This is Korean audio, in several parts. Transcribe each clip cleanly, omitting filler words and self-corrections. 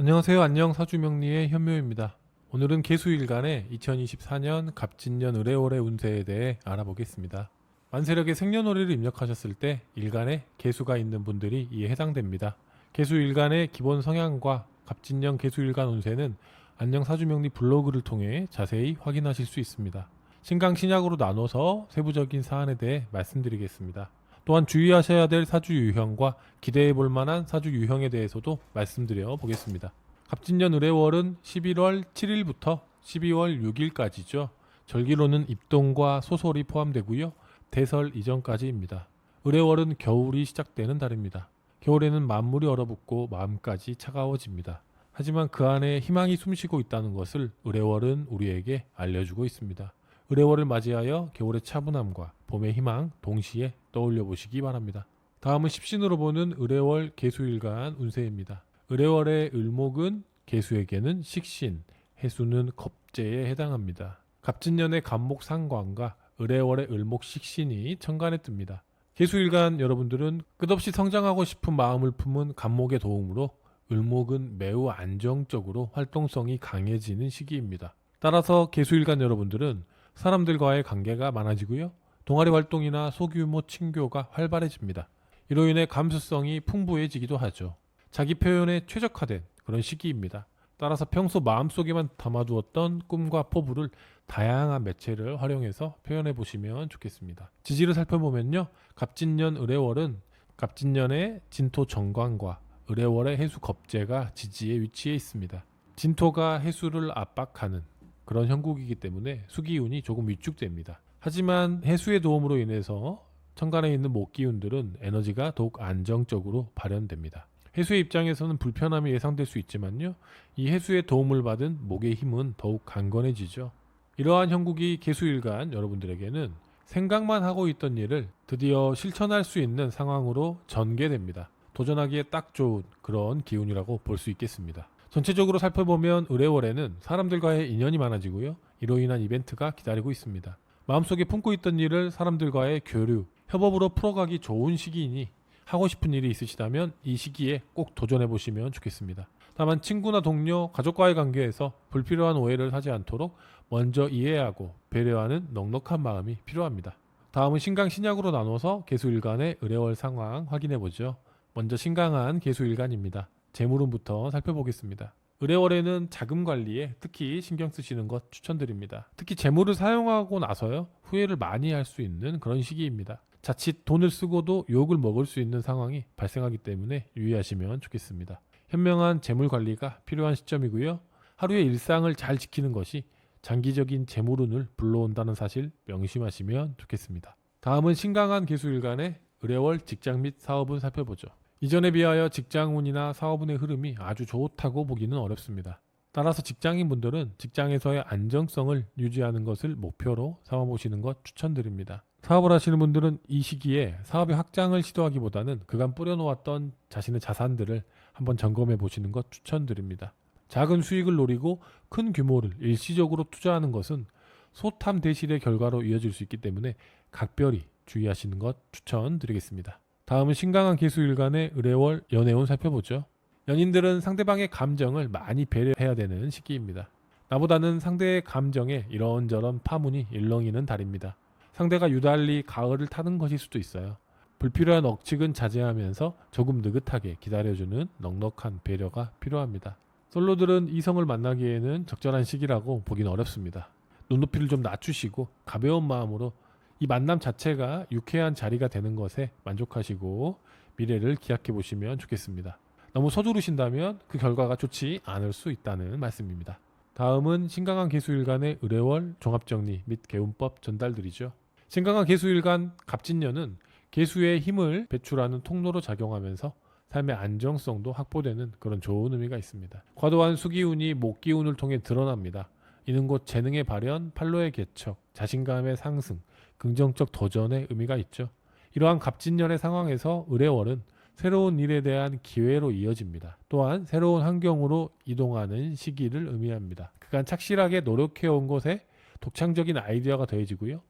안녕하세요. 안녕 사주명리의 현묘입니다. 오늘은 개수일간의 2024년 갑진년 을해월의 운세에 대해 알아보겠습니다. 만세력에 생년월일을 입력하셨을 때 일간에 개수가 있는 분들이 이에 해당됩니다. 개수일간의 기본 성향과 갑진년 개수일간 운세는 안녕 사주명리 블로그를 통해 자세히 확인하실 수 있습니다. 신강 신약으로 나눠서 세부적인 사안에 대해 말씀드리겠습니다. 또한 주의하셔야 될 사주 유형과 기대해 볼 만한 사주 유형에 대해서도 말씀드려 보겠습니다. 갑진년 을해월은 11월 7일부터 12월 6일까지죠. 절기로는 입동과 소설이 포함되고요. 대설 이전까지입니다. 을해월은 겨울이 시작되는 달입니다. 겨울에는 만물이 얼어붙고 마음까지 차가워집니다. 하지만 그 안에 희망이 숨쉬고 있다는 것을 을해월은 우리에게 알려주고 있습니다. 을해월을 맞이하여 겨울의 차분함과 봄의 희망 동시에 떠올려 보시기 바랍니다. 다음은 십신으로 보는 을해월 개수일간 운세입니다. 을해월의 을목은 개수에게는 식신, 해수는 겁재에 해당합니다. 갑진년의 갑목 상관과 을해월의 을목 식신이 천간에 뜹니다. 개수일간 여러분들은 끝없이 성장하고 싶은 마음을 품은 갑목의 도움으로 을목은 매우 안정적으로 활동성이 강해지는 시기입니다. 따라서 개수일간 여러분들은 사람들과의 관계가 많아지고요. 동아리 활동이나 소규모 친교가 활발해집니다. 이로 인해 감수성이 풍부해지기도 하죠. 자기 표현에 최적화된 그런 시기입니다. 따라서 평소 마음속에만 담아두었던 꿈과 포부를 다양한 매체를 활용해서 표현해 보시면 좋겠습니다. 지지를 살펴보면요. 갑진년 을해월은 갑진년의 진토 정관과 을해월의 해수 겁재가 지지에 위치해 있습니다. 진토가 해수를 압박하는 그런 형국이기 때문에 수기운이 조금 위축됩니다. 하지만 해수의 도움으로 인해서 천간에 있는 목기운들은 에너지가 더욱 안정적으로 발현됩니다. 해수의 입장에서는 불편함이 예상될 수 있지만요. 이 해수의 도움을 받은 목의 힘은 더욱 강건해지죠. 이러한 형국이 개수일간 여러분들에게는 생각만 하고 있던 일을 드디어 실천할 수 있는 상황으로 전개됩니다. 도전하기에 딱 좋은 그런 기운이라고 볼 수 있겠습니다. 전체적으로 살펴보면 을해월에는 사람들과의 인연이 많아지고요. 이로 인한 이벤트가 기다리고 있습니다. 마음속에 품고 있던 일을 사람들과의 교류, 협업으로 풀어가기 좋은 시기이니 하고 싶은 일이 있으시다면 이 시기에 꼭 도전해 보시면 좋겠습니다. 다만 친구나 동료, 가족과의 관계에서 불필요한 오해를 하지 않도록 먼저 이해하고 배려하는 넉넉한 마음이 필요합니다. 다음은 신강 신약으로 나눠서 개수일간의 을해월 상황 확인해 보죠. 먼저 신강한 개수일간입니다. 재물운부터 살펴보겠습니다. 을해월에는 자금 관리에 특히 신경 쓰시는 것 추천드립니다. 특히 재물을 사용하고 나서요 후회를 많이 할 수 있는 그런 시기입니다. 자칫 돈을 쓰고도 욕을 먹을 수 있는 상황이 발생하기 때문에 유의하시면 좋겠습니다. 현명한 재물 관리가 필요한 시점이고요. 하루의 일상을 잘 지키는 것이 장기적인 재물운을 불러온다는 사실 명심하시면 좋겠습니다. 다음은 신강한 개수일간의 을해월 직장 및 사업을 살펴보죠. 이전에 비하여 직장운이나 사업운의 흐름이 아주 좋다고 보기는 어렵습니다. 따라서 직장인분들은 직장에서의 안정성을 유지하는 것을 목표로 삼아보시는 것 추천드립니다. 사업을 하시는 분들은 이 시기에 사업의 확장을 시도하기보다는 그간 뿌려놓았던 자신의 자산들을 한번 점검해 보시는 것 추천드립니다. 작은 수익을 노리고 큰 규모를 일시적으로 투자하는 것은 소탐대실의 결과로 이어질 수 있기 때문에 각별히 주의하시는 것 추천드리겠습니다. 다음은 신강한 개수일간의 을해월 연애운 살펴보죠. 연인들은 상대방의 감정을 많이 배려해야 되는 시기입니다. 나보다는 상대의 감정에 이런저런 파문이 일렁이는 달입니다. 상대가 유달리 가을을 타는 것일 수도 있어요. 불필요한 억측은 자제하면서 조금 느긋하게 기다려주는 넉넉한 배려가 필요합니다. 솔로들은 이성을 만나기에는 적절한 시기라고 보긴 어렵습니다. 눈높이를 좀 낮추시고 가벼운 마음으로 이 만남 자체가 유쾌한 자리가 되는 것에 만족하시고 미래를 기약해 보시면 좋겠습니다. 너무 서두르신다면 그 결과가 좋지 않을 수 있다는 말씀입니다. 다음은 신강한 개수일간의 을해월 종합정리 및 개운법 전달드리죠. 신강한 개수일간 갑진년은 개수의 힘을 배출하는 통로로 작용하면서 삶의 안정성도 확보되는 그런 좋은 의미가 있습니다. 과도한 수기운이 목기운을 통해 드러납니다. 이는 곧 재능의 발현, 판로의 개척, 자신감의 상승, 긍정적 도전의 의미가 있죠. 이러한 갑진년의 상황에서 을해월은 새로운 일에 대한 기회로 이어집니다. 또한 새로운 환경으로 이동하는 시기를 의미합니다. 그간 착실하게 노력해온 것에 독창적인 아이디어가 더해지고요.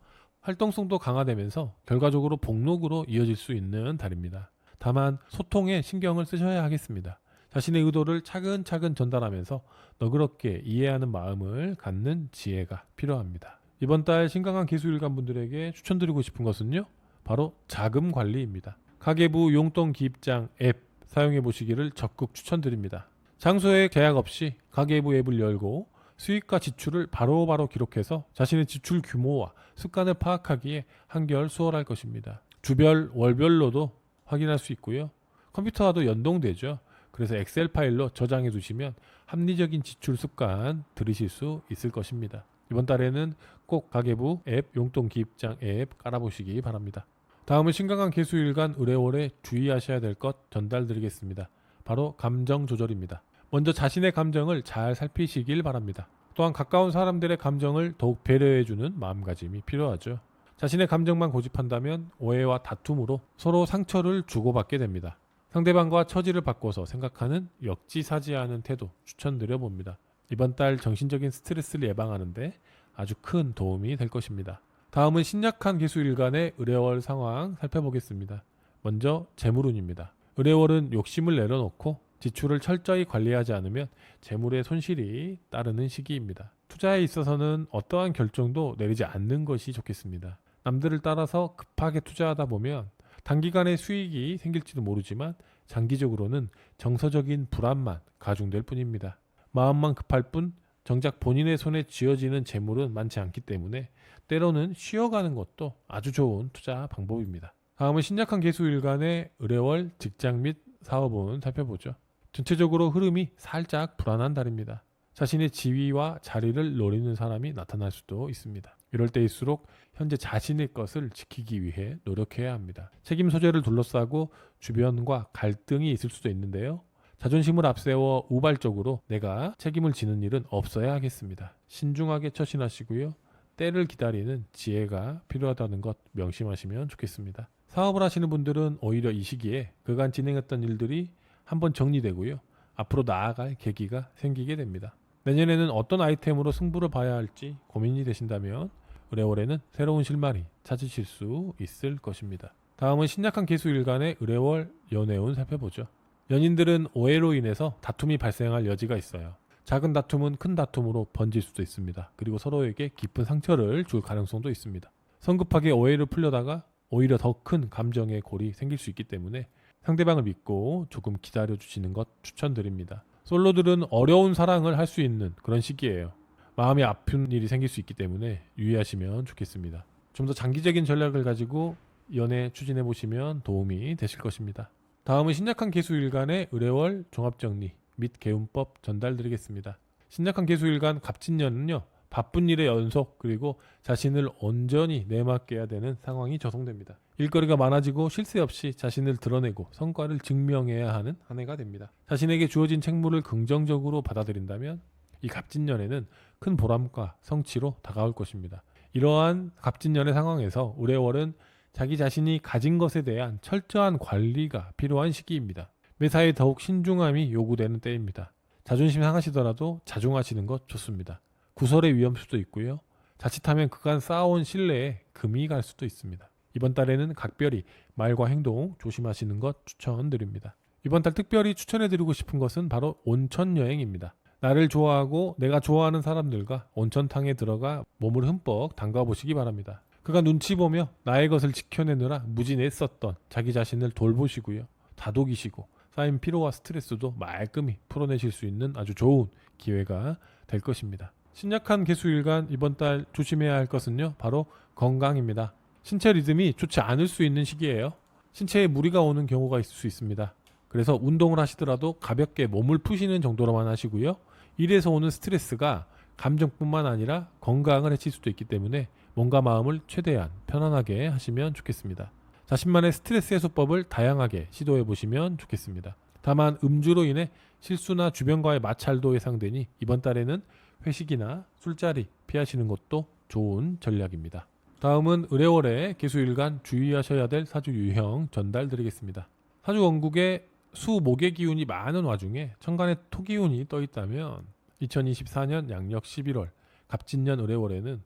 활동성도 강화되면서 결과적으로 복록으로 이어질 수 있는 달입니다. 다만 소통에 신경을 쓰셔야 하겠습니다. 자신의 의도를 차근차근 전달하면서 너그럽게 이해하는 마음을 갖는 지혜가 필요합니다. 이번 달 신강한 개수일간 분들에게 추천드리고 싶은 것은요, 바로 자금 관리입니다. 가계부 용돈 기입장 앱 사용해 보시기를 적극 추천드립니다. 장소에 계약 없이 가계부 앱을 열고 수익과 지출을 바로바로 기록해서 자신의 지출 규모와 습관을 파악하기에 한결 수월할 것입니다. 주별, 월별로도 확인할 수 있고요. 컴퓨터와도 연동되죠. 그래서 엑셀 파일로 저장해 두시면 합리적인 지출 습관 들으실 수 있을 것입니다. 이번 달에는 꼭 가계부 앱, 용돈 기입장 앱 깔아보시기 바랍니다. 다음은 신강한 개수일간 의뢰월에 주의하셔야 될 것 전달드리겠습니다. 바로 감정 조절입니다. 먼저 자신의 감정을 잘 살피시길 바랍니다. 또한 가까운 사람들의 감정을 더욱 배려해주는 마음가짐이 필요하죠. 자신의 감정만 고집한다면 오해와 다툼으로 서로 상처를 주고받게 됩니다. 상대방과 처지를 바꿔서 생각하는 역지사지하는 태도 추천드려 봅니다. 이번 달 정신적인 스트레스를 예방하는데 아주 큰 도움이 될 것입니다. 다음은 신약한 개수일간의 의뢰월 상황 살펴보겠습니다. 먼저 재물운입니다. 의뢰월은 욕심을 내려놓고 지출을 철저히 관리하지 않으면 재물의 손실이 따르는 시기입니다. 투자에 있어서는 어떠한 결정도 내리지 않는 것이 좋겠습니다. 남들을 따라서 급하게 투자하다 보면 단기간에 수익이 생길지도 모르지만 장기적으로는 정서적인 불안만 가중될 뿐입니다. 마음만 급할 뿐 정작 본인의 손에 쥐어지는 재물은 많지 않기 때문에 때로는 쉬어가는 것도 아주 좋은 투자 방법입니다. 다음은 신약한 개수일간의 의뢰월 직장 및 사업운 살펴보죠. 전체적으로 흐름이 살짝 불안한 달입니다. 자신의 지위와 자리를 노리는 사람이 나타날 수도 있습니다. 이럴 때일수록 현재 자신의 것을 지키기 위해 노력해야 합니다. 책임 소재를 둘러싸고 주변과 갈등이 있을 수도 있는데요. 자존심을 앞세워 우발적으로 내가 책임을 지는 일은 없어야 하겠습니다. 신중하게 처신하시고요. 때를 기다리는 지혜가 필요하다는 것 명심하시면 좋겠습니다. 사업을 하시는 분들은 오히려 이 시기에 그간 진행했던 일들이 한번 정리되고요. 앞으로 나아갈 계기가 생기게 됩니다. 내년에는 어떤 아이템으로 승부를 봐야 할지 고민이 되신다면 의뢰월에는 새로운 실마리 찾으실 수 있을 것입니다. 다음은 신약한 개수일간의 의뢰월 연애운 살펴보죠. 연인들은 오해로 인해서 다툼이 발생할 여지가 있어요. 작은 다툼은 큰 다툼으로 번질 수도 있습니다. 그리고 서로에게 깊은 상처를 줄 가능성도 있습니다. 성급하게 오해를 풀려다가 오히려 더 큰 감정의 골이 생길 수 있기 때문에 상대방을 믿고 조금 기다려 주시는 것 추천드립니다. 솔로들은 어려운 사랑을 할 수 있는 그런 시기예요. 마음이 아픈 일이 생길 수 있기 때문에 유의하시면 좋겠습니다. 좀 더 장기적인 전략을 가지고 연애 추진해 보시면 도움이 되실 것입니다. 다음은 신약한 개수일간의 의뢰월 종합정리 및 개운법 전달드리겠습니다. 신약한 개수일간 갑진년은요, 바쁜 일의 연속 그리고 자신을 온전히 내맡겨야 되는 상황이 조성됩니다. 일거리가 많아지고 쉴 새 없이 자신을 드러내고 성과를 증명해야 하는 한 해가 됩니다. 자신에게 주어진 책무를 긍정적으로 받아들인다면 이 갑진년에는 큰 보람과 성취로 다가올 것입니다. 이러한 갑진년의 상황에서 의뢰월은 자기 자신이 가진 것에 대한 철저한 관리가 필요한 시기입니다. 매사에 더욱 신중함이 요구되는 때입니다. 자존심 상하시더라도 자중하시는 것 좋습니다. 구설의 위험수도 있고요. 자칫하면 그간 쌓아온 신뢰에 금이 갈 수도 있습니다. 이번 달에는 각별히 말과 행동 조심하시는 것 추천드립니다. 이번 달 특별히 추천해드리고 싶은 것은 바로 온천 여행입니다. 나를 좋아하고 내가 좋아하는 사람들과 온천탕에 들어가 몸을 흠뻑 담가보시기 바랍니다. 그가 눈치 보며 나의 것을 지켜내느라 무지 애썼던 자기 자신을 돌보시고요. 다독이시고 쌓인 피로와 스트레스도 말끔히 풀어내실 수 있는 아주 좋은 기회가 될 것입니다. 신약한 개수일간 이번 달 조심해야 할 것은요, 바로 건강입니다. 신체 리듬이 좋지 않을 수 있는 시기예요. 신체에 무리가 오는 경우가 있을 수 있습니다. 그래서 운동을 하시더라도 가볍게 몸을 푸시는 정도로만 하시고요. 일에서 오는 스트레스가 감정뿐만 아니라 건강을 해칠 수도 있기 때문에 몸과 마음을 최대한 편안하게 하시면 좋겠습니다. 자신만의 스트레스 해소법을 다양하게 시도해 보시면 좋겠습니다. 다만 음주로 인해 실수나 주변과의 마찰도 예상되니 이번 달에는 회식이나 술자리 피하시는 것도 좋은 전략입니다. 다음은 의뢰월에 개수일간 주의하셔야 될 사주 유형 전달드리겠습니다. 사주 원국에 수 목의 기운이 많은 와중에 천간에 토 기운이 떠 있다면 2024년 양력 11월 갑진년 의뢰월에는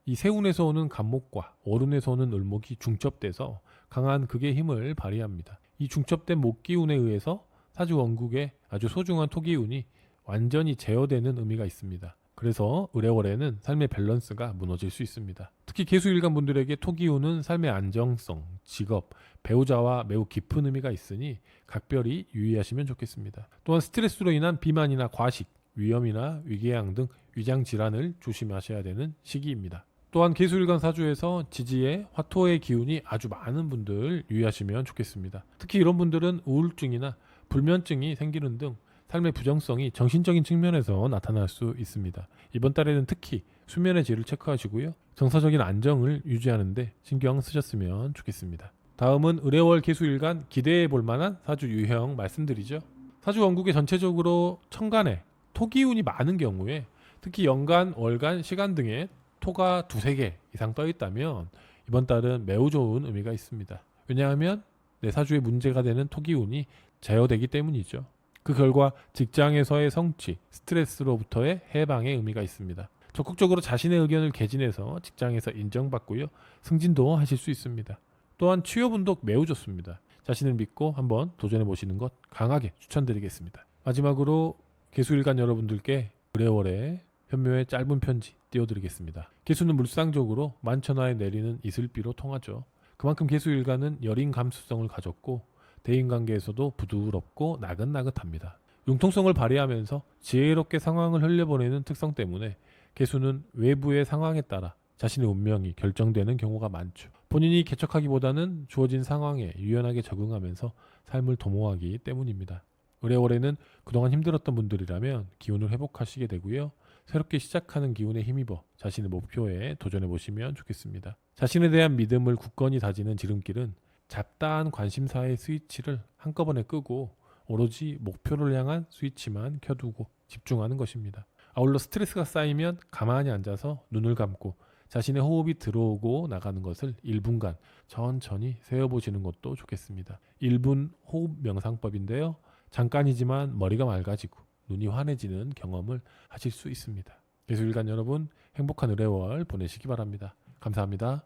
이 세운에서 오는 간목과 오른에서 오는 을목이 중첩돼서 강한 극의 힘을 발휘합니다. 이 중첩된 목 기운에 의해서 사주 원국에 아주 소중한 토기운이 완전히 제어되는 의미가 있습니다. 그래서 을해월에는 삶의 밸런스가 무너질 수 있습니다. 특히 개수일간 분들에게 토기운은 삶의 안정성, 직업, 배우자와 매우 깊은 의미가 있으니 각별히 유의하시면 좋겠습니다. 또한 스트레스로 인한 비만이나 과식, 위염이나 위궤양 등 위장 질환을 조심하셔야 되는 시기입니다. 또한 개수일간 사주에서 지지의 화토의 기운이 아주 많은 분들 유의하시면 좋겠습니다. 특히 이런 분들은 우울증이나 불면증이 생기는 등 삶의 부정성이 정신적인 측면에서 나타날 수 있습니다. 이번 달에는 특히 수면의 질을 체크하시고요. 정서적인 안정을 유지하는 데 신경 쓰셨으면 좋겠습니다. 다음은 을해월 개수일간 기대해 볼 만한 사주 유형 말씀드리죠. 사주 원국에 전체적으로 천간에 토기운이 많은 경우에 특히 연간, 월간, 시간 등에 토가 두세 개 이상 떠 있다면 이번 달은 매우 좋은 의미가 있습니다. 왜냐하면 내 사주에 문제가 되는 토기운이 제어되기 때문이죠. 그 결과 직장에서의 성취, 스트레스로부터의 해방의 의미가 있습니다. 적극적으로 자신의 의견을 개진해서 직장에서 인정받고요. 승진도 하실 수 있습니다. 또한 취업운도 매우 좋습니다. 자신을 믿고 한번 도전해 보시는 것 강하게 추천드리겠습니다. 마지막으로 개수일간 여러분들께 을해월의 현묘의 짧은 편지 띄워드리겠습니다. 개수는 물상적으로 만천하에 내리는 이슬비로 통하죠. 그만큼 개수일간은 여린 감수성을 가졌고 대인관계에서도 부드럽고 나긋나긋합니다. 융통성을 발휘하면서 지혜롭게 상황을 흘려보내는 특성 때문에 개수는 외부의 상황에 따라 자신의 운명이 결정되는 경우가 많죠. 본인이 개척하기보다는 주어진 상황에 유연하게 적응하면서 삶을 도모하기 때문입니다. 을해월에는 그동안 힘들었던 분들이라면 기운을 회복하시게 되고요. 새롭게 시작하는 기운에 힘입어 자신의 목표에 도전해 보시면 좋겠습니다. 자신에 대한 믿음을 굳건히 다지는 지름길은 잡다한 관심사의 스위치를 한꺼번에 끄고 오로지 목표를 향한 스위치만 켜두고 집중하는 것입니다. 아울러 스트레스가 쌓이면 가만히 앉아서 눈을 감고 자신의 호흡이 들어오고 나가는 것을 1분간 천천히 세어보시는 것도 좋겠습니다. 1분 호흡 명상법인데요. 잠깐이지만 머리가 맑아지고 눈이 환해지는 경험을 하실 수 있습니다. 개수일간 여러분 행복한 을해월 보내시기 바랍니다. 감사합니다.